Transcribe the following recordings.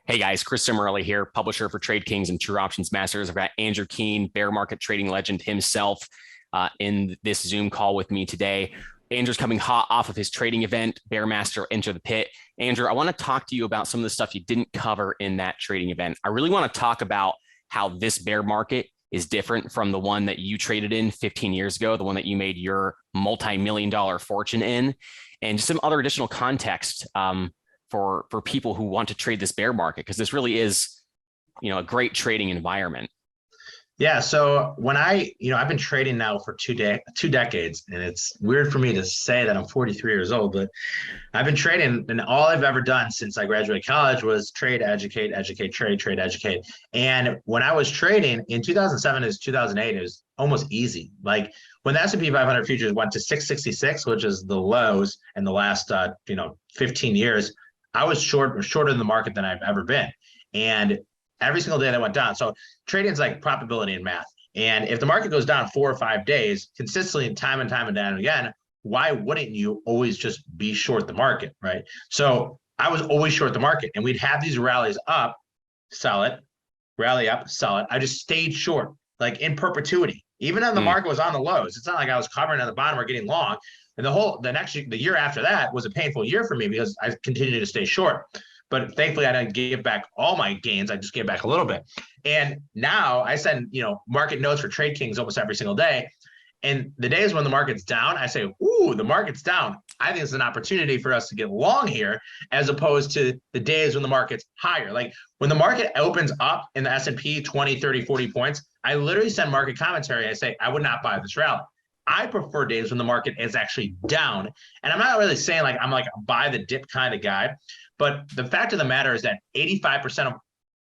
Hey guys, Chris Simmerly here, publisher for Trade Kings and True Options Masters. I've got Andrew Keene, bear market trading legend himself, in this Zoom call with me today. Andrew's coming hot off of his trading event, Bearmaster Enter the Pit. Andrew, I want to talk to you about some of the stuff you didn't cover in that trading event. I really want to talk about how this bear market is different from the one that you traded in 15 years ago, the one that you made your multi-million-dollar fortune in, and just some other additional context for people who want to trade this bear market, because this really is, a great trading environment. Yeah. So I've been trading now for two decades, and it's weird for me to say that I'm 43 years old, but I've been trading, and all I've ever done since I graduated college was trade, educate, educate, trade, educate. And when I was trading in 2007 to 2008, it was almost easy. Like when the S&P 500 futures went to 666, which is the lows in the last 15 years, I was shorter in the market than I've ever been. And every single day that went down. So trading is like probability and math. And if the market goes down 4 or 5 days consistently, time and time and again, why wouldn't you always just be short the market, right? So I was always short the market, and we'd have these rallies up, sell it, rally up, sell it. I just stayed short, like in perpetuity. Even when the market was on the lows, it's not like I was covering at the bottom or getting long. And the year after that was a painful year for me because I continued to stay short. But thankfully, I didn't give back all my gains. I just gave back a little bit. And now I send, market notes for Trade Kings almost every single day. And the days when the market's down, I say, ooh, the market's down. I think it's an opportunity for us to get long here, as opposed to the days when the market's higher. Like when the market opens up in the S&P 20, 30, 40 points, I literally send market commentary. I say, I would not buy this rally. I prefer days when the market is actually down. And I'm not really saying I'm like a buy the dip kind of guy. But the fact of the matter is that 85% of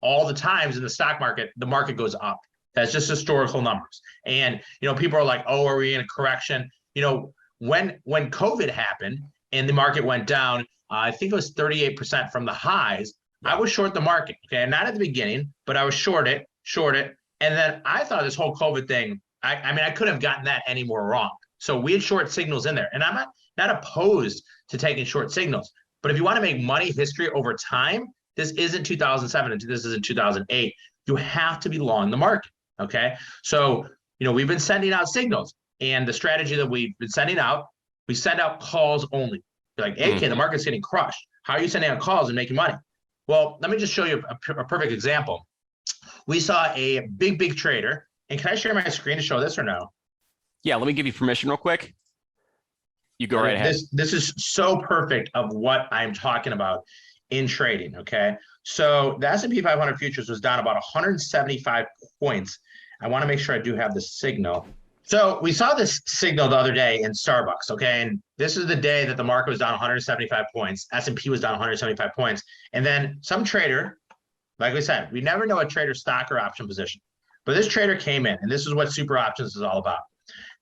all the times in the stock market, the market goes up. That's just historical numbers. And, people are like, oh, are we in a correction? When COVID happened and the market went down, I think it was 38% from the highs, I was short the market. Okay. Not at the beginning, but I was short it. And then I thought this whole COVID thing, I couldn't have gotten that any more wrong. So we had short signals in there. And I'm not opposed to taking short signals. But if you want to make money history over time, this isn't 2007 and this isn't 2008. You have to be long the market, okay? So, we've been sending out signals. And the strategy that we've been sending out, we send out calls only. You're like, AK, the market's getting crushed. How are you sending out calls and making money? Well, let me just show you a perfect example. We saw a big trader. And can I share my screen to show this or no? Yeah, let me give you permission real quick. You go right ahead. This is so perfect of what I'm talking about in trading, okay? So the S&P 500 futures was down about 175 points. I want to make sure I do have the signal. So we saw this signal the other day in Starbucks, okay? And this is the day that the market was down 175 points. S&P was down 175 points. And then some trader, like we said, we never know a trader's stock or option position. But this trader came in, and this is what super options is all about.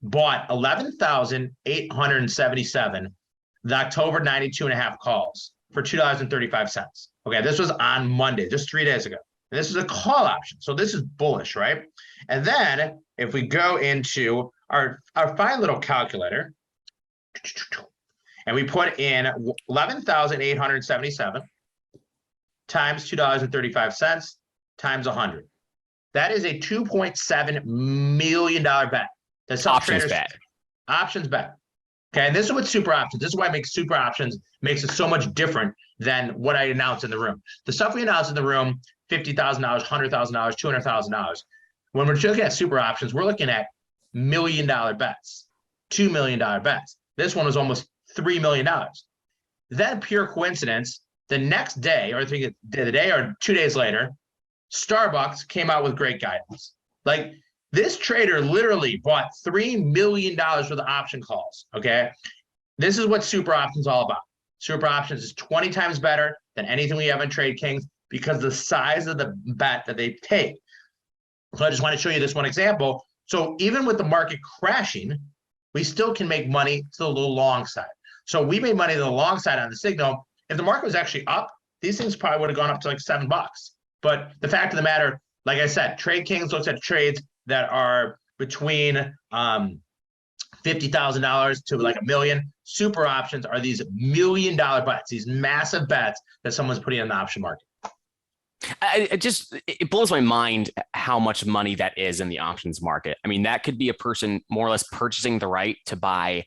Bought 11,877, the October 92.5 calls for $2.35. Okay, this was on Monday, just 3 days ago. And this is a call option. So this is bullish, right? And then if we go into our fine little calculator, and we put in 11,877 times $2.35 times 100. That is a $2.7 million bet. That's options bet. Options bet. Okay, and this is what super options. This is why super options makes it so much different than what I announced in the room. The stuff we announced in the room, $50,000, $100,000, $200,000. When we're looking at super options, we're looking at $1 million bets, $2 million bets. This one was almost $3 million. Then pure coincidence, the next day, or I think the day or 2 days later, Starbucks came out with great guidance. Like this trader literally bought $3 million worth of option calls, okay? This is what super options is all about. Super options is 20 times better than anything we have in Trade Kings because the size of the bet that they take. So I just want to show you this one example. So even with the market crashing, we still can make money to the long side. So we made money to the long side on the signal. If the market was actually up, these things probably would have gone up to like $7. But the fact of the matter, like I said, Trade Kings looks at trades that are between $50,000 to like $1 million. Super options are these $1 million bets, these massive bets that someone's putting in the option market. It blows my mind how much money that is in the options market. I mean, that could be a person more or less purchasing the right to buy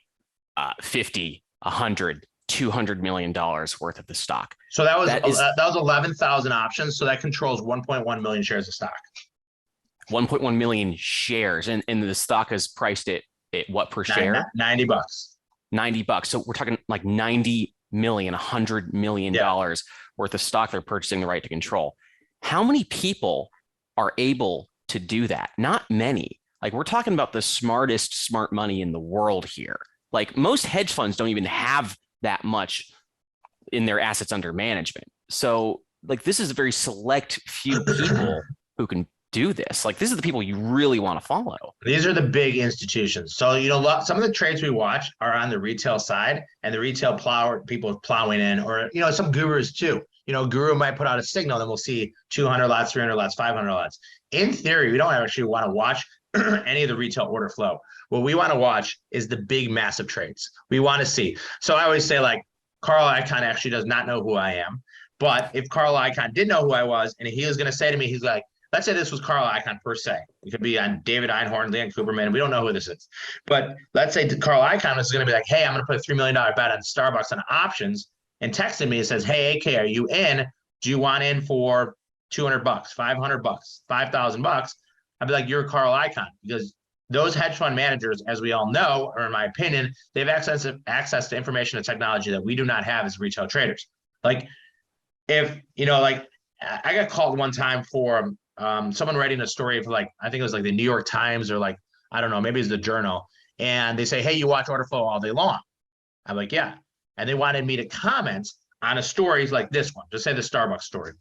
50, 100, $200 million worth of the stock. So that was That is 11,000 options. So that controls 1.1 million shares of stock. 1.1 million shares, and the stock is priced at what per share? $90. $90. So we're talking like 90 million, $100 million worth of stock they're purchasing the right to control. How many people are able to do that? Not many. Like, we're talking about the smartest smart money in the world here. Like, most hedge funds don't even have that much in their assets under management. So like, this is a very select few people who can do this. Like, this is the people you really want to follow. These are the big institutions. So, some of the trades we watch are on the retail side, and the retail people plowing in, or, some gurus too. Guru might put out a signal, then we'll see 200 lots, 300 lots, 500 lots. In theory, we don't actually want to watch any of the retail order flow. What we want to watch is the big, massive trades. We want to see. So I always say, like, Carl Icahn actually does not know who I am. But if Carl Icahn did know who I was, and he was going to say to me, he's like, let's say this was Carl Icahn per se. It could be on David Einhorn, Leon Cooperman. We don't know who this is. But let's say Carl Icahn is going to be like, hey, I'm going to put a $3 million bet on Starbucks on options, and texted me and says, hey, AK, are you in? Do you want in for $200, $500, $5,000? I'd be like, you're Carl Icahn, because those hedge fund managers, as we all know, or in my opinion, they have access to information and technology that we do not have as retail traders. Like, if, like, I got called one time for someone writing a story for, like, I think it was like the New York Times, or, like, I don't know, maybe it's the Journal. And they say, hey, you watch order flow all day long. I'm like, yeah. And they wanted me to comment on a story like this one, just say the Starbucks story.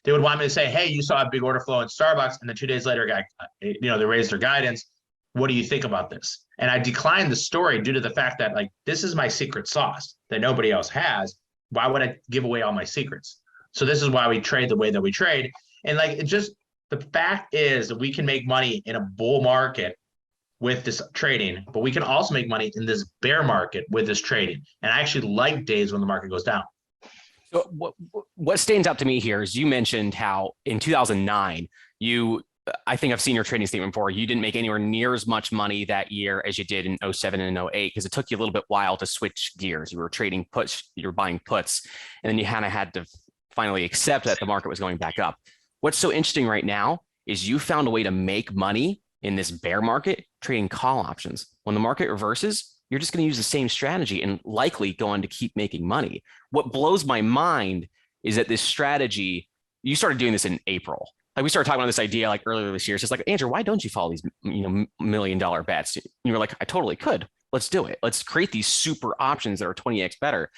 They would want me to say, hey, you saw a big order flow in Starbucks, and then 2 days later, they raised their guidance. What do you think about this? And I declined the story due to the fact that, like, this is my secret sauce that nobody else has. Why would I give away all my secrets? So this is why we trade the way that we trade. And, like, the fact is that we can make money in a bull market with this trading, but we can also make money in this bear market with this trading. And I actually like days when the market goes down. So what stands out to me here is you mentioned how in 2009, I think I've seen your trading statement before. You didn't make anywhere near as much money that year as you did in 07 and 08, because it took you a little bit while to switch gears. You were trading puts, you were buying puts, and then you kind of had to finally accept that the market was going back up. What's so interesting right now is you found a way to make money in this bear market trading call options. When the market reverses, you're just going to use the same strategy and likely go on to keep making money. What blows my mind is that this strategy, you started doing this in April. Like, we started talking about this idea like earlier this year. It's just like, Andrew, why don't you follow these $1 million bets? And you were like, I totally could. Let's do it. Let's create these super options that are 20x better.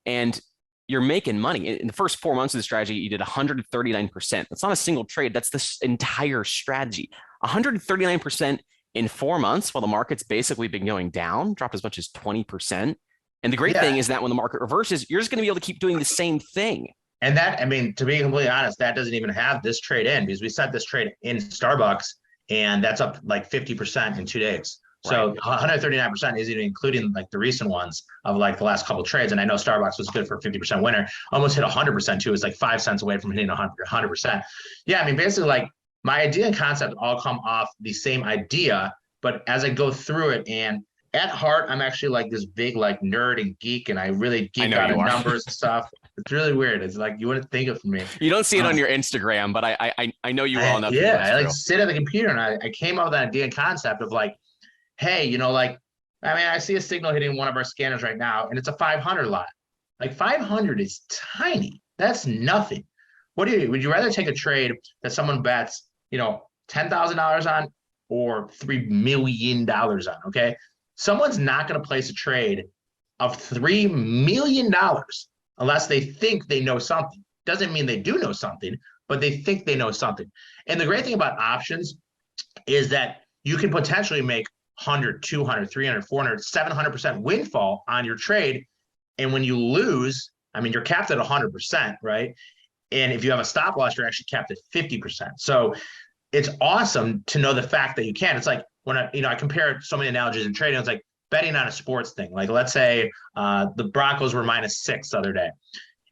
And you're making money. In the first 4 months of the strategy, you did 139%. That's not a single trade. That's this entire strategy. 139% in 4 months while the market's basically been going down, dropped as much as 20%. And the great thing is that when the market reverses, you're just going to be able to keep doing the same thing. And that, I mean, to be completely honest, that doesn't even have this trade in, because we set this trade in Starbucks, and that's up like 50% in 2 days. So 139% isn't even including, like, the recent ones of, like, the last couple of trades. And I know Starbucks was good for a 50% winner, almost hit 100% too. It's like 5 cents away from hitting 100%. Yeah, I mean, basically, like, my idea and concept all come off the same idea, but as I go through it, and at heart, I'm actually like this big, like, nerd and geek, and I really geek out on numbers and stuff. It's really weird. It's like, you wouldn't think it from me. You don't see it on your Instagram, but I know you well enough. Yeah, I like sit at the computer, and I came up with that idea and concept of, like, hey, like, I mean, I see a signal hitting one of our scanners right now, and it's a 500 lot. Like, 500 is tiny. That's nothing. Would you rather take a trade that someone bets, $10,000 on, or $3 million on? Okay. Someone's not going to place a trade of $3 million unless they think they know something. Doesn't mean they do know something, but they think they know something. And the great thing about options is that you can potentially make 100, 200, 300, 400, 700% windfall on your trade. And when you lose, I mean, you're capped at 100%, right? And if you have a stop loss, you're actually capped at 50%. So it's awesome to know the fact that you can. It's like when I compare so many analogies in trading, it's like betting on a sports thing. Like, let's say the Broncos were -6 the other day.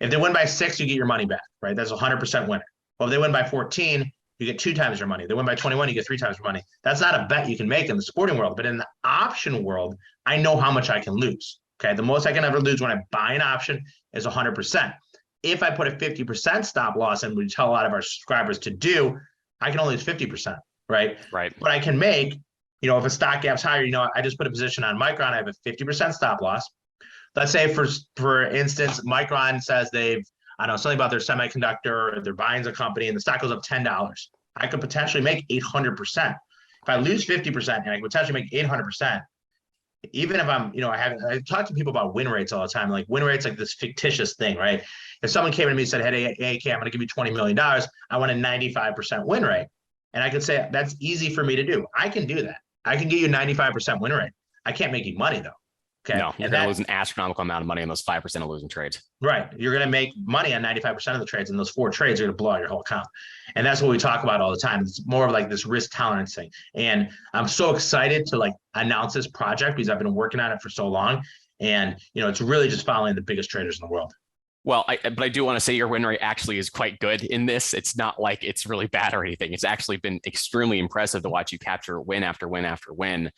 If they win by 6, you get your money back, right? That's a 100% winner. Well, if they win by 14, you get 2 times your money. They win by 21, you get 3 times your money. That's not a bet you can make in the sporting world. But in the option world, I know how much I can lose. Okay. The most I can ever lose when I buy an option is 100%. If I put a 50% stop loss, and we tell a lot of our subscribers to do, I can only lose 50%. Right. Right. But I can make, if a stock gap's higher, I just put a position on Micron, I have a 50% stop loss. Let's say for instance, Micron says I don't know, something about their semiconductor, or they're buying a company and the stock goes up $10. I could potentially make 800%. If I lose 50% and I could potentially make 800%, even if I'm, I talk to people about win rates all the time. Like win rates, like this fictitious thing, right? If someone came to me and said, hey, I'm going to give you $20 million, I want a 95% win rate. And I could say, that's easy for me to do. I can do that. I can give you a 95% win rate. I can't make you money though. Okay. No, you're going to lose an astronomical amount of money on those 5% of losing trades. Right. You're going to make money on 95% of the trades, and those 4 trades are going to blow out your whole account. And that's what we talk about all the time. It's more of like this risk tolerance thing. And I'm so excited to like announce this project because I've been working on it for so long. And, it's really just following the biggest traders in the world. Well, but I do want to say your win rate actually is quite good in this. It's not like it's really bad or anything. It's actually been extremely impressive to watch you capture win after win after win.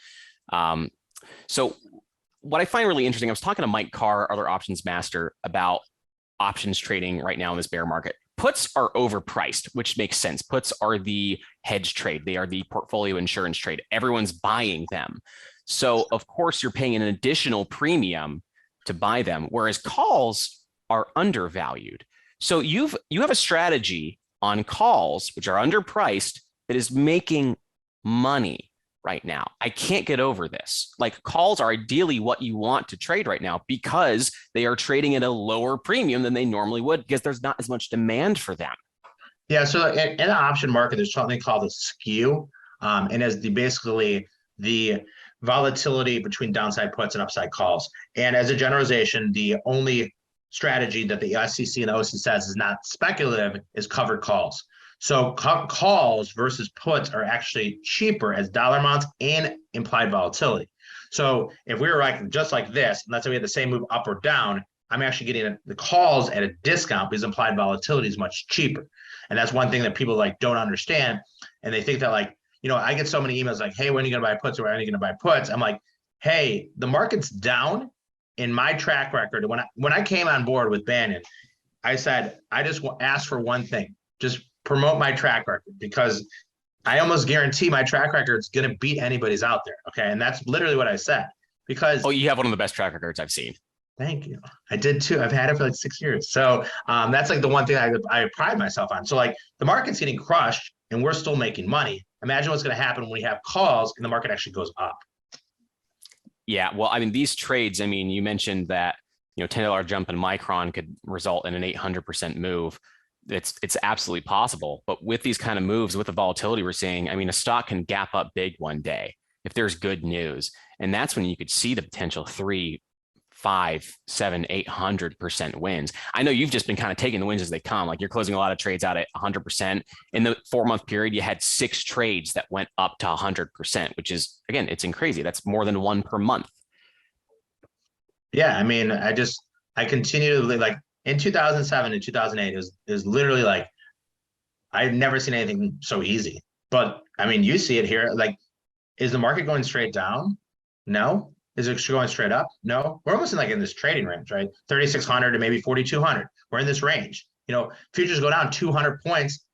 So what I find really interesting, I was talking to Mike Carr, other options master, about options trading right now in this bear market. Puts are overpriced, which makes sense. Puts are the hedge trade. They are the portfolio insurance trade. Everyone's buying them. So of course you're paying an additional premium to buy them, whereas calls are undervalued. So you have a strategy on calls, which are underpriced, that is making money right now. I can't get over this. Like calls are ideally what you want to trade right now because they are trading at a lower premium than they normally would because there's not as much demand for them. Yeah. So in the option market, there's something called a skew. And as basically the volatility between downside puts and upside calls. And as a generalization, the only strategy that the SEC and the OC says is not speculative is covered calls. So calls versus puts are actually cheaper as dollar amounts and implied volatility. So if we were like just like this, and let's say we had the same move up or down, I'm actually getting the calls at a discount because implied volatility is much cheaper. And that's one thing that people like don't understand. And they think that like, I get so many emails like, hey, when are you going to buy puts or when are you going to buy puts? I'm like, hey, the market's down. In my track record, when I came on board with Bannon, I said, I just asked for one thing, just promote my track record, because I almost guarantee my track record is going to beat anybody's out there. Okay. And that's literally what I said, because you have one of the best track records I've seen. Thank you. I did too. I've had it for like 6 years. So that's like the one thing I pride myself on. So like the market's getting crushed and we're still making money. Imagine what's going to happen when we have calls and the market actually goes up. Yeah, well, I mean, these trades, I mean, you mentioned that, $10 jump in Micron could result in an 800% move. It's absolutely possible. But with these kind of moves, with the volatility we're seeing, I mean, a stock can gap up big one day if there's good news. And that's when you could see the potential 3, 5, 7, 800% wins. I know you've just been kind of taking the wins as they come. Like you're closing a lot of trades out at 100%. In the 4-month period, you had 6 trades that went up to 100%, which is, again, it's crazy. That's more than 1 per month. Yeah, I mean, I continue to like in 2007 and 2008 is literally like I've never seen anything so easy. But I mean, you see it here. Like, is the market going straight down? No. Is it going straight up? No. We're almost in this trading range, right? 3,600 to maybe 4,200. We're in this range. Futures go down 200 points.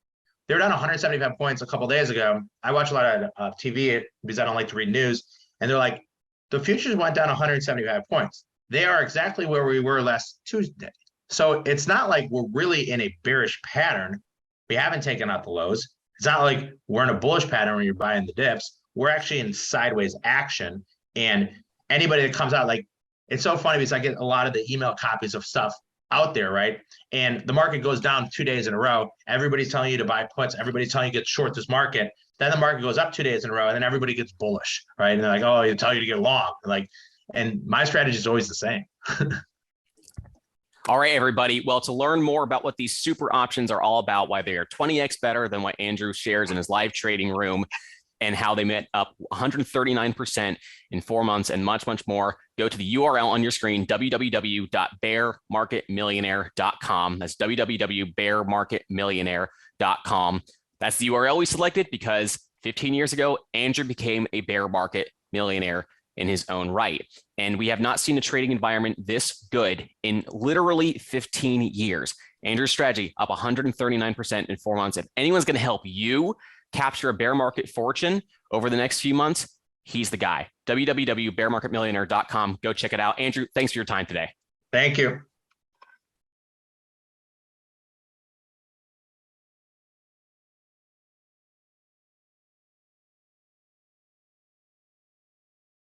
They were down 175 points a couple of days ago. I watch a lot of TV because I don't like to read news. And they're like, the futures went down 175 points. They are exactly where we were last Tuesday. So it's not like we're really in a bearish pattern. We haven't taken out the lows. It's not like we're in a bullish pattern where you're buying the dips. We're actually in sideways action. And anybody that comes out, like, it's so funny because I get a lot of the email copies of stuff out there, right? And the market goes down 2 days in a row. Everybody's telling you to buy puts. Everybody's telling you to get short this market. Then the market goes up 2 days in a row, and then everybody gets bullish, right? And they're like, oh, you tell you to get long. And my strategy is always the same. All right, everybody. Well, to learn more about what these super options are all about, why they are 20x better than what Andrew shares in his live trading room, and how they met up 139% in 4 months and much, much more. Go to the URL on your screen, www.bearmarketmillionaire.com. That's www.bearmarketmillionaire.com. That's the URL we selected because 15 years ago, Andrew became a bear market millionaire in his own right. And we have not seen a trading environment this good in literally 15 years. Andrew's strategy up 139% in 4 months. If anyone's going to help you capture a bear market fortune over the next few months, he's the guy. www.bearmarketmillionaire.com. Go check it out. Andrew, thanks for your time today. Thank you.